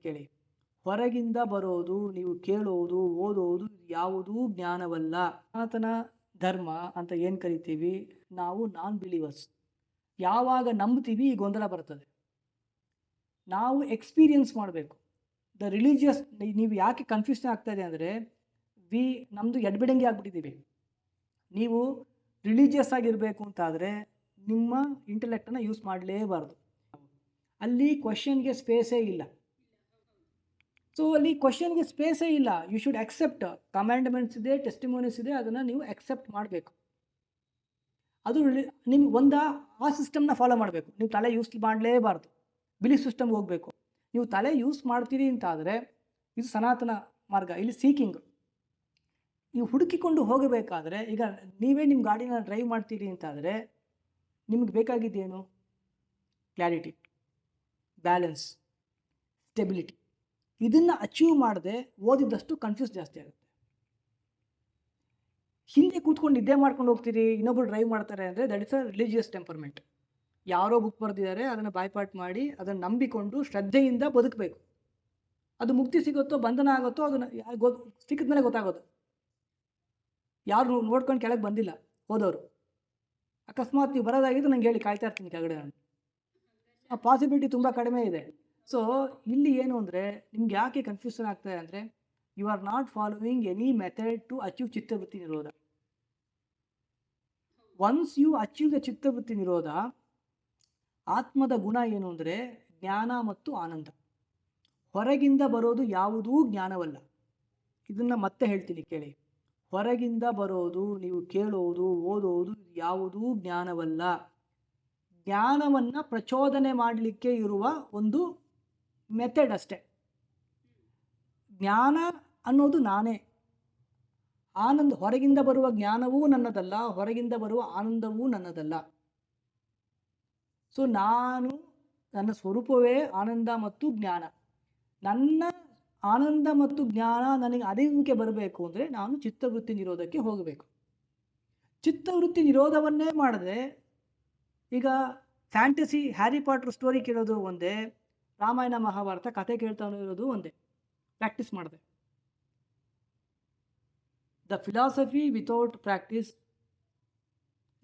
ಕೇಳಿ. ಹೊರಗಿಂದ ಬರೋದು, ನೀವು ಕೇಳೋದು, ಓದೋದು ಯಾವುದೂ ಜ್ಞಾನವಲ್ಲ. ಸನಾತನ ಧರ್ಮ ಅಂತ ಏನು ಕರಿತೀವಿ ನಾವು, ನಾನ್ ಬಿಲೀವರ್ಸ್. ಯಾವಾಗ ನಂಬ್ತೀವಿ ಈ ಗೊಂದಲ ಬರ್ತದೆ. ನಾವು ಎಕ್ಸ್ಪೀರಿಯನ್ಸ್ ಮಾಡಬೇಕು. ದ ರಿಲಿಜಿಯಸ್, ನೀವು ಯಾಕೆ ಕನ್ಫ್ಯೂಷನ್ ಆಗ್ತಾ ಇದೆ ಅಂದರೆ, ನಮ್ಮದು ಎಡ್ಬಿಡಂಗಿ ಆಗ್ಬಿಟ್ಟಿದ್ದೀವಿ. ನೀವು ರಿಲಿಜಿಯಸ್ ಆಗಿರಬೇಕು ಅಂತಾದರೆ ನಿಮ್ಮ ಇಂಟೆಲೆಕ್ಟನ್ನು ಯೂಸ್ ಮಾಡಲೇಬಾರ್ದು. ಅಲ್ಲಿ ಕ್ವಶನ್ಗೆ ಸ್ಪೇಸೇ ಇಲ್ಲ. ಸೊ ಅಲ್ಲಿ ಕ್ವಶನ್ಗೆ ಸ್ಪೇಸೇ ಇಲ್ಲ. You should accept. ಕಮ್ಯಾಂಡ್ಮೆಂಟ್ಸ್ ಇದೆ, ಟೆಸ್ಟಿಮೋನಿಸ್ ಇದೆ, ಅದನ್ನು ನೀವು ಅಕ್ಸೆಪ್ಟ್ ಮಾಡಬೇಕು. ಅದು ನಿಮ್ಗೆ ಆ ಸಿಸ್ಟಮ್ನ ಫಾಲೋ ಮಾಡಬೇಕು. ನೀವು ತಲೆ ಯೂಸ್ ಮಾಡಲೇಬಾರ್ದು. ಬಿಲೀಫ್ ಸಿಸ್ಟಮ್ಗೆ ಹೋಗಬೇಕು. ನೀವು ತಲೆ ಯೂಸ್ ಮಾಡ್ತೀರಿ ಅಂತಾದರೆ ಇದು ಸನಾತನ ಮಾರ್ಗ. ಇಲ್ಲಿ ಸೀಕಿಂಗ್. ನೀವು ಹುಡುಕಿಕೊಂಡು ಹೋಗಬೇಕಾದ್ರೆ, ಈಗ ನೀವೇ ನಿಮ್ಮ ಗಾಡಿನ ಡ್ರೈವ್ ಮಾಡ್ತೀರಿ ಅಂತಾದರೆ ನಿಮ್ಗೆ ಬೇಕಾಗಿದ್ದೇನು? Clarity, balance, stability. ಇದನ್ನು ಅಚೀವ್ ಮಾಡದೆ ಓದಿದಷ್ಟು ಕನ್ಫ್ಯೂಸ್ ಜಾಸ್ತಿ ಆಗುತ್ತೆ. ಹಿಂದೆ ಕೂತ್ಕೊಂಡು ನಿದ್ದೆ ಮಾಡ್ಕೊಂಡು ಹೋಗ್ತೀರಿ, ಇನ್ನೊಬ್ರು ಡ್ರೈವ್ ಮಾಡ್ತಾರೆ ಅಂದರೆ that is a religious temperament. ಯಾರೋ ಬುಕ್ ಬರೆದಿದ್ದಾರೆ, ಅದನ್ನು ಬಾಯ್ಪಾಟ್ ಮಾಡಿ ಅದನ್ನು ನಂಬಿಕೊಂಡು ಶ್ರದ್ಧೆಯಿಂದ ಬದುಕಬೇಕು. ಅದು ಮುಕ್ತಿ ಸಿಗುತ್ತೋ ಬಂಧನ ಆಗುತ್ತೋ ಅದನ್ನು ಸಿಕ್ಕಿದ ಮೇಲೆ ಗೊತ್ತಾಗೋದು. ಯಾರು ನೋಡ್ಕೊಂಡು ಕೆಳಗೆ ಬಂದಿಲ್ಲ ಹೋದವರು. ಅಕಸ್ಮಾತ್ ನೀವು ಬರೋದಾಗಿದ್ದು ನಂಗೆ ಹೇಳಿ, ಕಾಯ್ತಾ ಇರ್ತೀನಿ ಕೆಳಗಡೆ. ನಾನು ಆ ಪಾಸಿಬಿಲಿಟಿ ತುಂಬ ಕಡಿಮೆ ಇದೆ. ಸೊ ಇಲ್ಲಿ ಏನು ಅಂದರೆ, ನಿಮ್ಗೆ ಯಾಕೆ ಕನ್ಫ್ಯೂಷನ್ ಆಗ್ತದೆ ಅಂದರೆ, you are not following any method to achieve ಚಿತ್ತವೃತ್ತಿ ನಿರೋಧ. ಒನ್ಸ್ ಯು ಅಚೀವ್ ದ ಚಿತ್ತವೃತ್ತಿ ನಿರೋಧ, ಆತ್ಮದ ಗುಣ ಏನು ಅಂದರೆ ಜ್ಞಾನ ಮತ್ತು ಆನಂದ. ಹೊರಗಿಂದ ಬರೋದು ಯಾವುದೂ ಜ್ಞಾನವಲ್ಲ. ಇದನ್ನು ಮತ್ತೆ ಹೇಳ್ತೀನಿ ಕೇಳಿ. ಹೊರಗಿಂದ ಬರೋದು, ನೀವು ಕೇಳೋದು, ಓದೋದು ಯಾವುದೂ ಜ್ಞಾನವಲ್ಲ. ಜ್ಞಾನವನ್ನು ಪ್ರಚೋದನೆ ಮಾಡಲಿಕ್ಕೆ ಇರುವ ಒಂದು ಮೆಥಡ್ ಅಷ್ಟೆ. ಜ್ಞಾನ ಅನ್ನೋದು ನಾನೇ. ಆನಂದ, ಹೊರಗಿಂದ ಬರುವ ಜ್ಞಾನವೂ ನನ್ನದಲ್ಲ, ಹೊರಗಿಂದ ಬರುವ ಆನಂದವೂ ನನ್ನದಲ್ಲ. ಸೊ ನನ್ನ ಸ್ವರೂಪವೇ ಆನಂದ ಮತ್ತು ಜ್ಞಾನ. ನನ್ನ ಆನಂದ ಮತ್ತು ಜ್ಞಾನ ನನಗೆ ಅರಿವಿಗೆ ಬರಬೇಕು ಅಂದರೆ ನಾನು ಚಿತ್ತವೃತ್ತಿ ನಿರೋಧಕ್ಕೆ ಹೋಗಬೇಕು. ಚಿತ್ತವೃತ್ತಿ ನಿರೋಧವನ್ನೇ ಮಾಡದೆ, ಈಗ ಫ್ಯಾಂಟಸಿ ಹ್ಯಾರಿ ಪಾಟರ್ ಸ್ಟೋರಿ ಕೇಳೋದು ಒಂದೇ, ರಾಮಾಯಣ ಮಹಾಭಾರತ ಕತೆ ಕೇಳ್ತಾನೋ ಇರೋದು ಒಂದೇ. ಪ್ರಾಕ್ಟೀಸ್ ಮಾಡಿದೆ. The philosophy without practice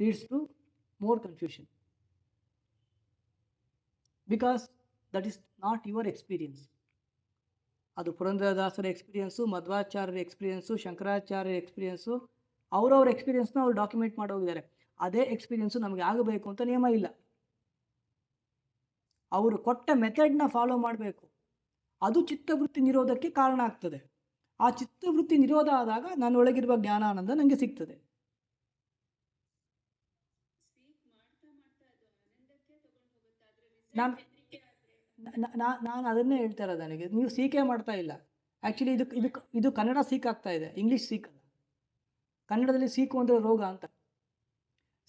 leads to more confusion, because that is not your experience. ಅದು ಪುರಂದರದಾಸರ ಎಕ್ಸ್ಪೀರಿಯನ್ಸು, ಮಧ್ವಾಚಾರ್ಯರ ಎಕ್ಸ್ಪೀರಿಯನ್ಸು, ಶಂಕರಾಚಾರ್ಯರ ಎಕ್ಸ್ಪೀರಿಯನ್ಸು, ಅವರವ್ರ ಎಕ್ಸ್ಪೀರಿಯನ್ಸ್ನ ಅವ್ರು ಡಾಕ್ಯುಮೆಂಟ್ ಮಾಡಿ ಹೋಗಿದ್ದಾರೆ. ಅದೇ ಎಕ್ಸ್ಪೀರಿಯನ್ಸು ನಮಗೆ ಆಗಬೇಕು ಅಂತ ನಿಯಮ ಇಲ್ಲ. ಅವರು ಕೊಟ್ಟ ಮೆಥಡ್ನ ಫಾಲೋ ಮಾಡಬೇಕು. ಅದು ಚಿತ್ತವೃತ್ತಿ ನಿರೋಧಕ್ಕೆ ಕಾರಣ ಆಗ್ತದೆ. ಆ ಚಿತ್ತವೃತ್ತಿ ನಿರೋಧ ಆದಾಗ ನನ್ನೊಳಗಿರುವ ಜ್ಞಾನಾನಂದ ನನಗೆ ಸಿಗ್ತದೆ. ನಾನು ಅದನ್ನೇ ಹೇಳ್ತಾ ಇರೋದು. ನನಗೆ ನೀವು ಸೀಕೆ ಮಾಡ್ತಾ ಇಲ್ಲ. ಆ್ಯಕ್ಚುಲಿ ಇದು ಕನ್ನಡ ಸೀಕ್ ಆಗ್ತಾ ಇದೆ, ಇಂಗ್ಲೀಷ್ ಸೀಕ್ ಅಲ್ಲ. ಕನ್ನಡದಲ್ಲಿ ಸೀಕು ಅಂದರೆ ರೋಗ ಅಂತ.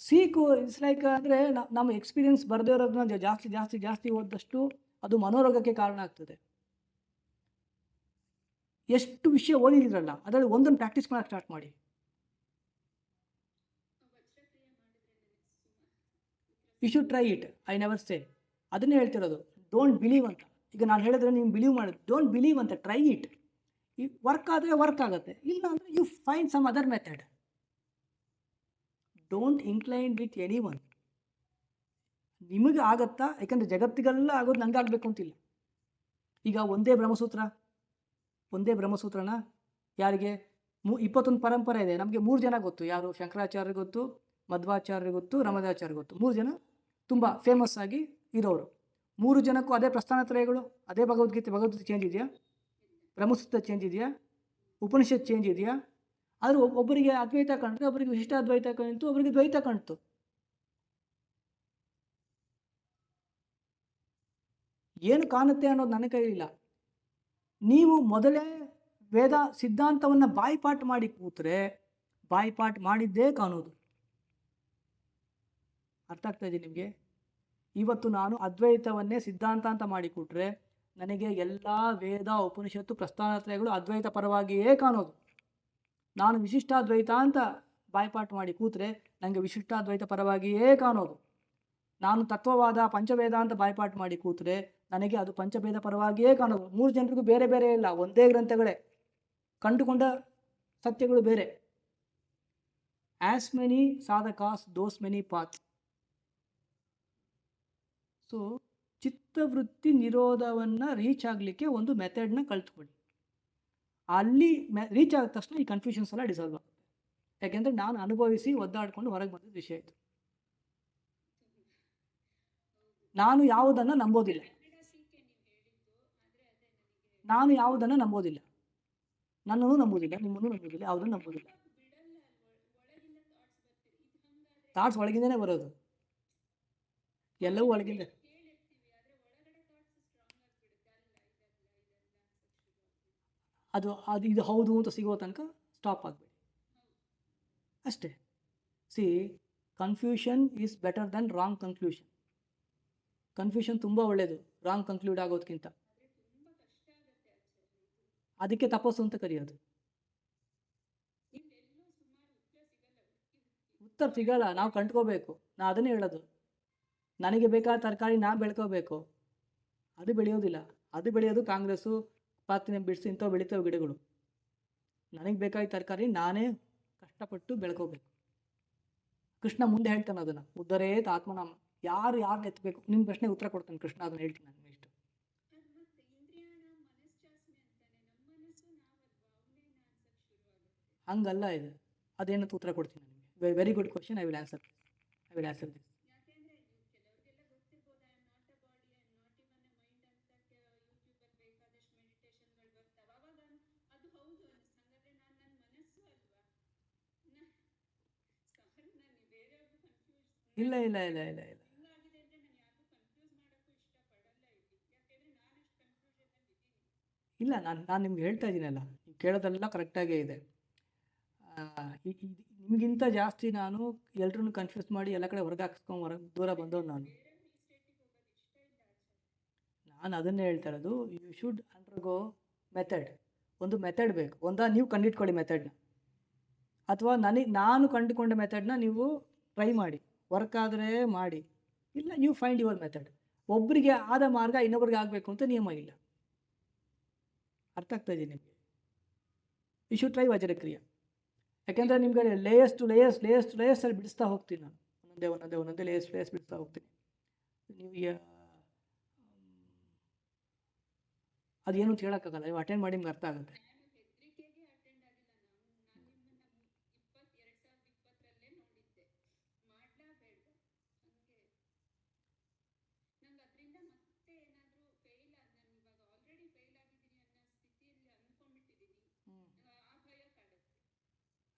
ಸೀಕು ಇಟ್ಸ್ ಲೈಕ್ ಅಂದರೆ ನಮ್ಮ ಎಕ್ಸ್ಪೀರಿಯನ್ಸ್ ಬರದೇ ಇರೋದನ್ನ ಜಾಸ್ತಿ ಜಾಸ್ತಿ ಜಾಸ್ತಿ ಓದಿದಷ್ಟು ಅದು ಮನೋರೋಗಕ್ಕೆ ಕಾರಣ ಆಗ್ತದೆ. ಎಷ್ಟು ವಿಷಯ ಓದಿದಿರಲ್ಲ ಅದರಲ್ಲಿ ಒಂದನ್ನು ಪ್ರಾಕ್ಟೀಸ್ ಮಾಡೋಕ್ಕೆ ಸ್ಟಾರ್ಟ್ ಮಾಡಿ. You should try it. I never say. ಅದನ್ನೇ ಹೇಳ್ತಿರೋದು, ಡೋಂಟ್ ಬಿಲೀವ್ ಅಂತ. ಈಗ ನಾನು ಹೇಳಿದ್ರೆ ನೀವು ಬಿಲೀವ್ ಮಾಡೋದು, ಡೋಂಟ್ ಬಿಲೀವ್ ಅಂತ, ಟ್ರೈ ಇಟ್. ಈ ವರ್ಕ್ ಆದರೆ ವರ್ಕ್ ಆಗುತ್ತೆ, ಇಲ್ಲ ಅಂದರೆ you find some other method. Don't incline with anyone. ನಿಮಗೆ ಆಗತ್ತಾ? ಯಾಕಂದರೆ ಜಗತ್ತಿಗೆಲ್ಲ ಆಗೋದು ನನಗೆ ಆಗಬೇಕು ಅಂತಿಲ್ಲ. ಈಗ ಒಂದೇ ಬ್ರಹ್ಮಸೂತ್ರನ ಯಾರಿಗೆ 21 ಪರಂಪರೆ ಇದೆ. ನಮಗೆ 3 ಜನ ಗೊತ್ತು. ಯಾರು? ಶಂಕರಾಚಾರ್ಯ ಗೊತ್ತು, ಮಧ್ವಾಚಾರ್ಯ ಗೊತ್ತು, ರಮದಾಚಾರ್ಯ ಗೊತ್ತು. 3 ಜನ ತುಂಬ ಫೇಮಸ್ ಆಗಿ ಇರೋರು. 3 ಜನಕ್ಕೂ ಅದೇ ಪ್ರಸ್ಥಾನತ್ರಯಗಳು, ಅದೇ ಭಗವದ್ಗೀತೆ ಚೇಂಜ್ ಇದೆಯಾ? ಬ್ರಹ್ಮಸೂತ್ರ ಚೇಂಜ್ ಇದೆಯಾ? ಉಪನಿಷತ್ ಚೇಂಜ್ ಇದೆಯಾ? ಆದರೂ ಒಬ್ಬರಿಗೆ ಅದ್ವೈತ ಕಾಣ್ತು, ಒಬ್ಬರಿಗೆ ವಿಶಿಷ್ಟಾದ್ವೈತ ಕಾಣ್ತು, ಒಬ್ಬರಿಗೆ ದ್ವೈತ ಕಾಣ್ತು. ಏನು ಕಾಣುತ್ತೆ ಅನ್ನೋದು ನನ್ನ ಕೈಲಿಲ್ಲ. ನೀವು ಮೊದಲೇ ವೇದ ಸಿದ್ಧಾಂತವನ್ನು ಬಾಯ್ಪಾಟ್ ಮಾಡಿ ಕೂತ್ರೆ ಬಾಯ್ಪಾಟ್ ಮಾಡಿದ್ದೇ ಕಾಣೋದು. ಅರ್ಥ ಆಗ್ತಾ ಇದೆ ನಿಮಗೆ? ಇವತ್ತು ನಾನು ಅದ್ವೈತವನ್ನೇ ಸಿದ್ಧಾಂತ ಅಂತ ಮಾಡಿಕೊಟ್ರೆ ನನಗೆ ಎಲ್ಲ ವೇದ ಉಪನಿಷತ್ತು ಪ್ರಸ್ಥಾನತ್ರಯಗಳು ಅದ್ವೈತ ಪರವಾಗಿಯೇ ಕಾಣೋದು. ನಾನು ವಿಶಿಷ್ಟಾದ್ವೈತ ಅಂತ ಬಾಯ್ಪಾಟ್ ಮಾಡಿ ಕೂತ್ರೆ ನನಗೆ ವಿಶಿಷ್ಟಾದ್ವೈತ ಪರವಾಗಿಯೇ ಕಾಣೋದು. ನಾನು ತತ್ವವಾದ ಪಂಚವೇದ ಅಂತ ಬಾಯ್ಪಾಟ್ ಮಾಡಿ ಕೂತ್ರೆ ನನಗೆ ಅದು ಪಂಚಭೇದ ಪರವಾಗಿಯೇ ಕಾಣೋದು. 3 ಜನರಿಗೂ ಬೇರೆ ಬೇರೆ ಇಲ್ಲ, ಒಂದೇ ಗ್ರಂಥಗಳೇ, ಕಂಡುಕೊಂಡ ಸತ್ಯಗಳು ಬೇರೆ. ಆಸ್ ಮೆನಿ ಸಾಧಕಾಸ್ ದೋಸ್ ಮೆನಿ ಪಾತ್. ಸೊ ಚಿತ್ತವೃತ್ತಿ ನಿರೋಧವನ್ನು ರೀಚ್ ಆಗಲಿಕ್ಕೆ ಒಂದು ಮೆಥಡ್ನ ಕಲ್ತ್ಕೊಳ್ಳಿ. ಅಲ್ಲಿ ರೀಚ್ ಆದ ತಕ್ಷಣ ಈ ಕನ್ಫ್ಯೂಷನ್ಸ್ ಎಲ್ಲ ಡಿಸಾಲ್ವ್ ಆಗುತ್ತೆ. ಯಾಕೆಂದರೆ ನಾನು ಅನುಭವಿಸಿ ಒದ್ದಾಡಿಕೊಂಡು ಹೊರಗೆ ಬಂದಿದ್ದ ವಿಷಯ ಇದು. ನಾನು ಯಾವುದನ್ನು ನಂಬೋದಿಲ್ಲ, ನನ್ನನ್ನು ನಂಬೋದಿಲ್ಲ, ನಿಮ್ಮನ್ನು ನಂಬೋದಿಲ್ಲ, ಯಾವುದನ್ನು ನಂಬೋದಿಲ್ಲ. ಥಾಟ್ಸ್ ಒಳಗಿಂದನೇ ಬರೋದು, ಎಲ್ಲವೂ ಒಳಗಿಂದ. ಅದು ಇದು ಹೌದು ಅಂತ ಸಿಗೋ ತನಕ ಸ್ಟಾಪ್ ಆಗಬೇಡಿ ಅಷ್ಟೇ. See, confusion is better than wrong conclusion. Confusion ತುಂಬ ಒಳ್ಳೆಯದು ರಾಂಗ್ ಕನ್ಕ್ಲೂಡ್ ಆಗೋದಕ್ಕಿಂತ. ಅದಕ್ಕೆ ತಪಸ್ಸು ಅಂತ ಕರೆಯೋದು. ಉತ್ತರ ಸಿಗಲ್ಲ, ನಾವು ಕಂಡ್ಕೋಬೇಕು. ನಾ ಅದನ್ನೇ ಹೇಳೋದು, ನನಗೆ ಬೇಕಾದ ತರಕಾರಿ ನಾನು ಬೆಳ್ಕೋಬೇಕು, ಅದು ಬೆಳೆಯೋದಿಲ್ಲ. ಅದು ಬೆಳೆಯೋದು ಕಾಂಗ್ರೆಸ್ಸು, ಪಾತಿನ ಬಿಡಿಸಿ ಇಂಥವು ಬೆಳೀತಾವೆ ಗಿಡಗಳು. ನನಗೆ ಬೇಕಾದ ತರಕಾರಿ ನಾನೇ ಕಷ್ಟಪಟ್ಟು ಬೆಳ್ಕೋಬೇಕು. ಕೃಷ್ಣ ಮುಂದೆ ಹೇಳ್ತಾನೆ ಅದನ್ನು, ಉದ್ಧರೇತ್ ಆತ್ಮನಾಮ. ಯಾರು ಎತ್ತಬೇಕು? ನಿಮ್ಮ ಪ್ರಶ್ನೆಗೆ ಉತ್ತರ ಕೊಡ್ತಾನೆ ಕೃಷ್ಣ, ಅದನ್ನು ಹೇಳ್ತೀನಿ ನಾನು ಇಷ್ಟು. ಹಂಗಲ್ಲ ಇದು, ಅದೇನಂತ ಉತ್ತರ ಕೊಡ್ತೀನಿ ನನಗೆ. Very good question. I will answer this. ಇಲ್ಲ ಇಲ್ಲ ಇಲ್ಲ ಇಲ್ಲ ಇಲ್ಲ ಇಲ್ಲ, ನಾನು ನಿಮ್ಗೆ ಹೇಳ್ತಾ ಇದ್ದೀನಲ್ಲ, ನೀವು ಕೇಳೋದೆಲ್ಲ ಕರೆಕ್ಟಾಗೇ ಇದೆ. ನಿಮಗಿಂತ ಜಾಸ್ತಿ ನಾನು ಎಲ್ರನ್ನೂ ಕನ್ಫ್ಯೂಸ್ ಮಾಡಿ ಎಲ್ಲ ಕಡೆ ಹೊರಗೆ ದೂರ ಬಂದವನು ನಾನು ಅದನ್ನೇ ಹೇಳ್ತಾ ಇರೋದು. You should undergo method. ಒಂದು ಮೆಥಡ್ ಬೇಕು. ನೀವು ಕಂಡಿಟ್ಕೊಳ್ಳಿ ಮೆಥಡ್ನ, ಅಥವಾ ನಾನು ಕಂಡುಕೊಂಡ ಮೆಥಡ್ನ ನೀವು ಟ್ರೈ ಮಾಡಿ, ವರ್ಕ್ ಆದರೆ ಮಾಡಿ, ಇಲ್ಲ ಯು ಫೈಂಡ್ ಯುವರ್ ಮೆಥಡ್. ಒಬ್ಬರಿಗೆ ಆದ ಮಾರ್ಗ ಇನ್ನೊಬ್ರಿಗೆ ಆಗಬೇಕು ಅಂತ ನಿಯಮ ಇಲ್ಲ. ಅರ್ಥ ಆಗ್ತಾ ಇದೆ ನಿಮಗೆ? ಯು ಶುಡ್ ಟ್ರೈ ವಜ್ರಕ್ರಿಯೆ. ಯಾಕೆಂದರೆ ನಿಮಗೆ ಲೇಯರ್ಸ್ ಟು ಲೇಯರ್ಸಲ್ಲಿ ಬಿಡಿಸ್ತಾ ಹೋಗ್ತೀನಿ ನಾನು, ಒಂದೊಂದೇ ಲೇಯರ್ಸ್ ಬಿಡಿಸ್ತಾ ಹೋಗ್ತೀನಿ. ನೀವು ಅದೇನು ಹೇಳೋಕ್ಕಾಗಲ್ಲ, ನೀವು ಅಟೆಂಡ್ ಮಾಡಿ ನಿಮ್ಗೆ ಅರ್ಥ ಆಗುತ್ತೆ.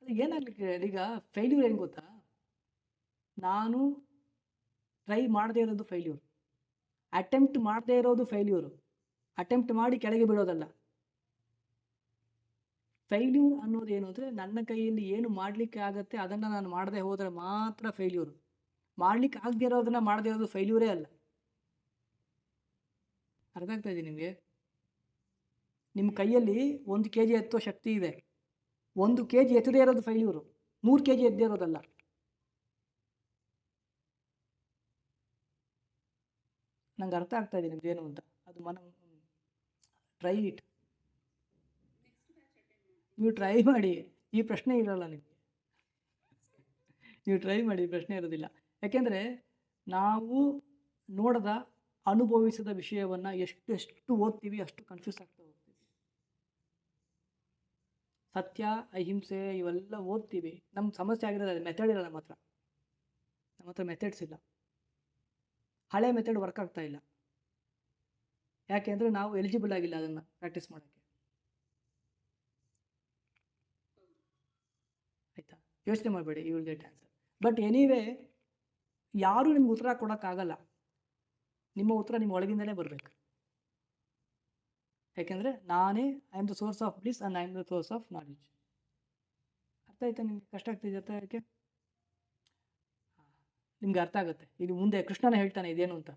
ಅದು ಏನಾಗಲಿಕ್ಕೆ ಈಗ ಫೇಲ್ಯೂರ್ ಏನು ಗೊತ್ತಾ? ನಾನು ಟ್ರೈ ಮಾಡದೇ ಇರೋದು ಫೇಲ್ಯೂರ್, ಅಟೆಂಪ್ಟ್ ಮಾಡದೇ ಇರೋದು ಫೇಲ್ಯೂರು. ಅಟೆಂಪ್ಟ್ ಮಾಡಿ ಕೆಳಗೆ ಬೀಳೋದಲ್ಲ. ಫೇಲ್ಯೂರ್ ಅನ್ನೋದು ಏನು ಅಂದರೆ, ನನ್ನ ಕೈಯಲ್ಲಿ ಏನು ಮಾಡಲಿಕ್ಕೆ ಆಗುತ್ತೆ ಅದನ್ನು ನಾನು ಮಾಡದೆ ಹೋದರೆ ಮಾತ್ರ ಫೇಲ್ಯೂರು. ಮಾಡಲಿಕ್ಕೆ ಆಗದೆ ಇರೋದನ್ನು ಮಾಡದೇ ಇರೋದು ಫೇಲ್ಯೂರೇ ಅಲ್ಲ. ಅರ್ಥ ಆಗ್ತಾ ಇದೆ ನಿಮಗೆ? ನಿಮ್ಮ ಕೈಯಲ್ಲಿ 1 kg ಎತ್ತೋ ಶಕ್ತಿ ಇದೆ, 1 kg ಎತ್ತದೇ ಇರೋದು ಫೇಲ್ಯೂರು, 100 kg ಎದ್ದೇ ಇರೋದಲ್ಲ. ನಂಗೆ ಅರ್ಥ ಆಗ್ತಾ ಇದೆ ನಿಮ್ದೇನು ಅಂತ. ಅದು ಟ್ರೈ ಇಟ್. ನೀವು ಟ್ರೈ ಮಾಡಿ, ಈ ಪ್ರಶ್ನೆ ಇರೋಲ್ಲ ನಿಮಗೆ. ನೀವು ಟ್ರೈ ಮಾಡಿ, ಪ್ರಶ್ನೆ ಇರೋದಿಲ್ಲ. ಯಾಕೆಂದರೆ ನಾವು ನೋಡದ ಅನುಭವಿಸಿದ ವಿಷಯವನ್ನು ಎಷ್ಟು ಓದ್ತೀವಿ ಅಷ್ಟು ಕನ್ಫ್ಯೂಸ್ ಆಗ್ತಾ ಹೋಗ್ತೀವಿ. ಸತ್ಯ, ಅಹಿಂಸೆ ಇವೆಲ್ಲ ಓದ್ತೀವಿ. ನಮ್ಮ ಸಮಸ್ಯೆ ಆಗಿರೋದು ಮೆಥಡ್ ಇಲ್ಲ ನಮ್ಮ ಹತ್ರ ಮೆಥಡ್ಸ್ ಇಲ್ಲ. ಹಳೆ ಮೆಥಡ್ ವರ್ಕ್ ಆಗ್ತಾ ಇಲ್ಲ. ಯಾಕೆ ಅಂದರೆ ನಾವು ಎಲಿಜಿಬಲ್ ಆಗಿಲ್ಲ ಅದನ್ನು ಪ್ರಾಕ್ಟೀಸ್ ಮಾಡೋಕ್ಕೆ. ಆಯಿತಾ? ಯೋಚನೆ ಮಾಡಬೇಡಿ, you will get answer. But anyway, ಯಾರೂ ನಿಮ್ಗೆ ಉತ್ತರ ಕೊಡೋಕ್ಕಾಗಲ್ಲ. ನಿಮ್ಮ ಉತ್ತರ ನಿಮ್ಮ ಒಳಗಿಂದಲೇ ಬರಬೇಕು. ಯಾಕೆಂದರೆ ನಾನೇ I am the source of bliss and I am the source of knowledge. ಅರ್ಥ ಆಯ್ತಾ ನಿಮಗೆ? ಕಷ್ಟ ಆಗ್ತಿದೆ ಅರ್ಥ ಯಾಕೆ? ನಿಮ್ಗೆ ಅರ್ಥ ಆಗುತ್ತೆ. ಇದು ಮುಂದೆ ಕೃಷ್ಣನೇ ಹೇಳ್ತಾನೆ ಇದೇನು ಅಂತ.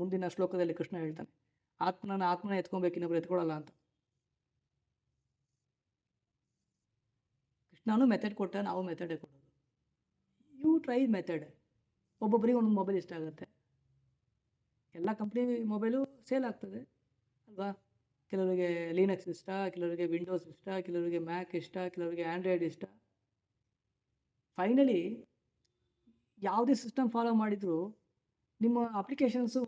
ಮುಂದಿನ ಶ್ಲೋಕದಲ್ಲಿ ಕೃಷ್ಣ ಹೇಳ್ತಾನೆ, ಆತ್ಮನ ಎತ್ಕೊಬೇಕು, ಇನ್ನೊಬ್ರು ಎತ್ಕೊಳ್ಳಲ್ಲ ಅಂತ. ಕೃಷ್ಣನೂ ಮೆಥಡ್ ಕೊಟ್ಟ, ನಾವು ಮೆಥಡೇ ಕೊಡೋದು. You try method. ಒಬ್ಬೊಬ್ಬರಿಗೆ ಒಂದೊಂದು ಮೊಬೈಲ್ ಇಷ್ಟ ಆಗುತ್ತೆ. ಎಲ್ಲ ಕಂಪ್ನಿ ಮೊಬೈಲು ಸೇಲ್ ಆಗ್ತದೆ ಅಲ್ವಾ? ಕೆಲವರಿಗೆ ಲಿನಕ್ಸ್ ಇಷ್ಟ, ಕೆಲವರಿಗೆ ವಿಂಡೋಸ್ ಇಷ್ಟ, ಕೆಲವರಿಗೆ ಮ್ಯಾಕ್ ಇಷ್ಟ, ಕೆಲವರಿಗೆ ಆ್ಯಂಡ್ರಾಯ್ಡ್ ಇಷ್ಟ. ಫೈನಲಿ ಯಾವುದೇ ಸಿಸ್ಟಮ್ ಫಾಲೋ ಮಾಡಿದರೂ ನಿಮ್ಮ ಅಪ್ಲಿಕೇಶನ್ಸು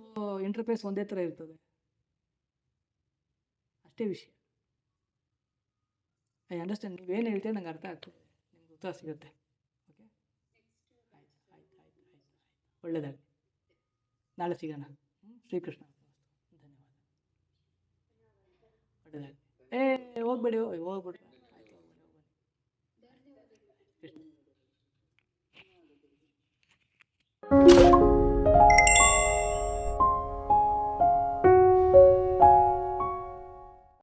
ಇಂಟರ್ಫೇಸ್ ಒಂದೇ ಥರ ಇರ್ತದೆ, ಅಷ್ಟೇ ವಿಷಯ. ಐ ಅಂಡರ್ಸ್ಟ್ಯಾಂಡ್, ನೀವೇನು ಹೇಳ್ತೀರಿ ನಂಗೆ ಅರ್ಥ ಆಗ್ತದೆ, ನಿಮ್ಗೆ ಉತ್ತರ ಸಿಗುತ್ತೆ. ಓಕೆ, ಆಯ್ತು ಆಯ್ತು ಆಯ್ತು ಆಯ್ತು ಆಯ್ತು, ಒಳ್ಳೆಯದಾಗಲಿ. ನಾಳೆ ಸಿಗೋಣ. ಶ್ರೀಕೃಷ್ಣ. ಧನ್ಯವಾದ. ಒಳ್ಳೆಯದಾಗಲಿ. ಹೋಗ್ಬೇಡಿ, ಹೋಗ್ಬಿಡ್ರಿ. ಆಯ್ತು, ಹೋಗ್ಬನ್ನಿ. ಕೃಷ್ಣ.